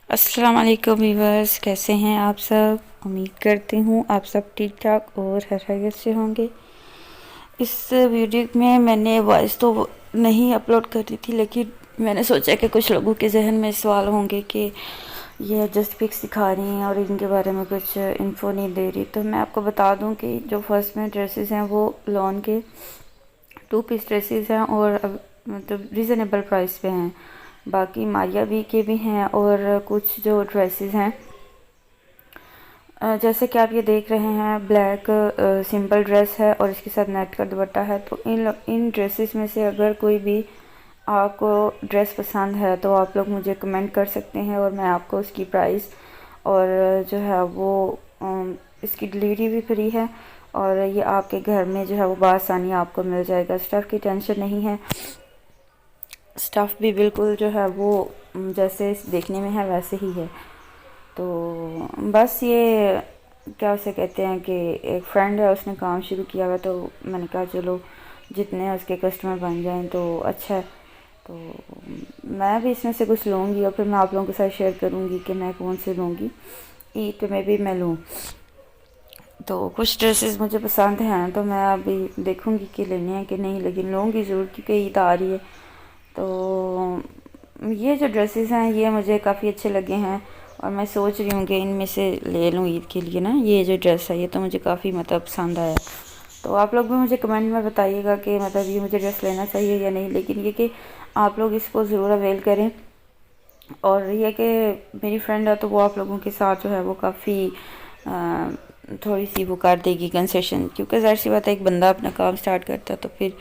अस्सलाम वालेकुम व्यूवर्स, कैसे हैं आप सब। उम्मीद करती हूँ आप सब ठीक ठाक और खैरियत से होंगे। इस वीडियो में मैंने वॉइस तो नहीं अपलोड करी थी, लेकिन मैंने सोचा कि कुछ लोगों के जहन में सवाल होंगे कि ये जस्ट पिक्स दिखा रही हैं और इनके बारे में कुछ इन्फो नहीं दे रही। तो मैं आपको बता दूं कि जो फर्स्ट में ड्रेसेस हैं वो लॉन के 2 पीस ड्रेसेस हैं और मतलब रीज़नेबल प्राइस पे हैं। बाकी मारिया वी के भी हैं और कुछ जो ड्रेसेस हैं जैसे कि आप ये देख रहे हैं, ब्लैक सिंपल ड्रेस है और इसके साथ नेट का दुपट्टा है। तो इन ड्रेसेस में से अगर कोई भी आपको ड्रेस पसंद है तो आप लोग मुझे कमेंट कर सकते हैं और मैं आपको उसकी प्राइस और जो है वो इसकी डिलीवरी भी फ्री है और ये आपके घर में जो है वो बआसानी आपको मिल जाएगा। स्टफ़ की टेंशन नहीं है, स्टफ़ भी बिल्कुल जो है वो जैसे देखने में है वैसे ही है। तो बस ये क्या उसे कहते हैं कि एक फ्रेंड है, उसने काम शुरू किया हुआ, तो मैंने कहा चलो जितने उसके कस्टमर बन जाएं तो अच्छा है। तो मैं भी इसमें से कुछ लूँगी और फिर मैं आप लोगों के साथ शेयर करूँगी कि मैं कौन से लूँगी, ईद में भी मैं लूँ। तो कुछ ड्रेसेस मुझे पसंद हैं तो मैं अभी देखूँगी कि लेने हैं कि नहीं, लेकिन लूँगी ज़रूर क्योंकि ईद आ रही है। तो ये जो ड्रेसेस हैं ये मुझे काफ़ी अच्छे लगे हैं और मैं सोच रही हूँ कि इनमें से ले लूँ ईद के लिए ना। ये जो ड्रेस है ये तो मुझे काफ़ी मतलब पसंद आया। तो आप लोग भी मुझे कमेंट में बताइएगा कि मतलब ये मुझे ड्रेस लेना चाहिए या नहीं, लेकिन ये कि आप लोग इसको ज़रूर अवेल करें। और ये कि मेरी फ्रेंड है तो वो आप लोगों के साथ जो है वो काफ़ी थोड़ी सी वो कर देगी कंसेशन, क्योंकि ज़ाहिर सी बात है एक बंदा अपना काम स्टार्ट करता है तो फिर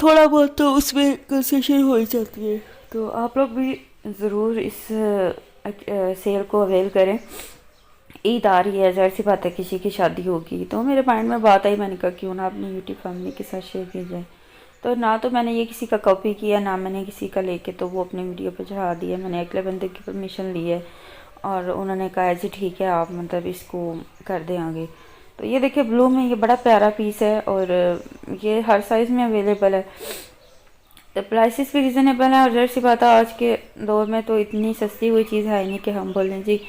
थोड़ा बहुत तो उसमें कंसेशन हो ही जाती है। तो आप लोग भी ज़रूर इस सेल को अवेल करें। ईद आ रही है, ज़ाहिर सी बात है किसी की शादी होगी, तो मेरे माइंड में बात आई, मैंने कहा क्यों ना अपनी यूट्यूब फैमिली के साथ शेयर किया जाए। तो ना तो मैंने ये किसी का कॉपी किया, ना मैंने किसी का लेके तो वो अपनी वीडियो पे चढ़ा दिया। मैंने अगले बंदे की परमिशन ली है और उन्होंने कहा जी ठीक है आप मतलब इसको कर दें आगे। तो ये देखिए ब्लू में ये बड़ा प्यारा पीस है और ये हर साइज़ में अवेलेबल है। तो प्राइसेस भी रीज़नेबल है और ज़ाहिर सी बात है आज के दौर में तो इतनी सस्ती हुई चीज़ है नहीं कि हम बोलें जी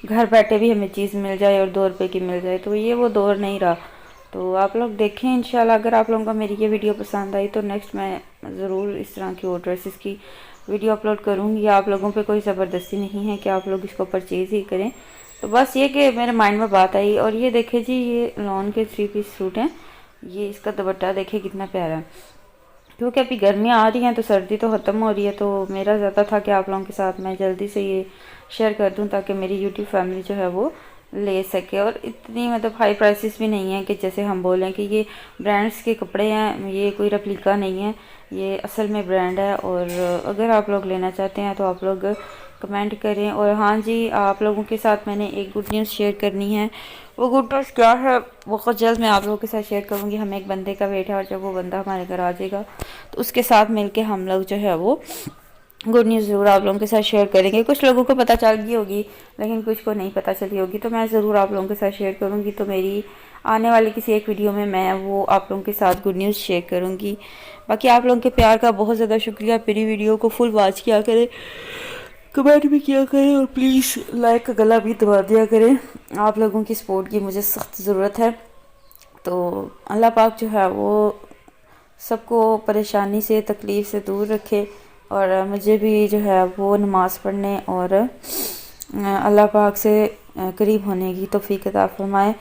घर बैठे भी हमें चीज़ मिल जाए और 2 रुपए की मिल जाए। तो ये वो दौर नहीं रहा। तो आप लोग देखें इंशाल्लाह, अगर आप लोगों को मेरी ये वीडियो पसंद आई तो नेक्स्ट मैं ज़रूर इस तरह की और ड्रेसेस की वीडियो अपलोड करूँगी। आप लोगों पे कोई ज़बरदस्ती नहीं है कि आप लोग इसको परचेज़ ही करें। तो बस ये कि मेरे माइंड में बात आई। और ये देखे जी ये लॉन के 3 पीस सूट हैं, ये इसका दुपट्टा देखे कितना प्यारा है। क्योंकि अभी गर्मियाँ आ रही हैं तो सर्दी तो ख़त्म हो रही है, तो मेरा ज़्यादा था कि आप लोगों के साथ मैं जल्दी से ये शेयर कर दूं ताकि मेरी यूट्यूब फैमिली जो है वो ले सके। और इतनी मतलब हाई प्राइसेस भी नहीं है कि जैसे हम बोलें कि ये ब्रांड्स के कपड़े हैं, ये कोई रेप्लिका नहीं है, ये असल में ब्रांड है। और अगर आप लोग लेना चाहते हैं तो आप लोग कमेंट करें। और हाँ जी, आप लोगों के साथ मैंने एक गुड न्यूज़ शेयर करनी है। वो गुड न्यूज़ क्या है बहुत जल्द मैं आप लोगों के साथ शेयर करूँगी। हमें एक बंदे का वेट है और जब वो बंदा हमारे घर आ जाएगा तो उसके साथ मिलके हम लोग जो है वो गुड न्यूज़ ज़रूर आप लोगों के साथ शेयर करेंगे। कुछ लोगों को पता चल गई होगी लेकिन कुछ को नहीं पता चली होगी, तो मैं ज़रूर आप लोगों के साथ शेयर करूँगी। तो मेरी आने वाली किसी एक वीडियो में मैं वो आप लोगों के साथ गुड न्यूज़ शेयर करूँगी। बाकी आप लोगों के प्यार का बहुत ज़्यादा शुक्रिया। मेरी वीडियो को फुल वॉच किया करें, कमेंट भी किया करें और प्लीज़ लाइक का गला भी दबा दिया करें। आप लोगों की सपोर्ट की मुझे सख्त ज़रूरत है। तो अल्लाह पाक जो है वो सबको परेशानी से तकलीफ़ से दूर रखे और मुझे भी जो है वो नमाज़ पढ़ने और अल्लाह पाक से करीब होने की तौफीक अता फरमाए।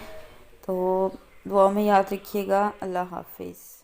तो दुआ में याद रखिएगा। अल्लाह हाफिज़।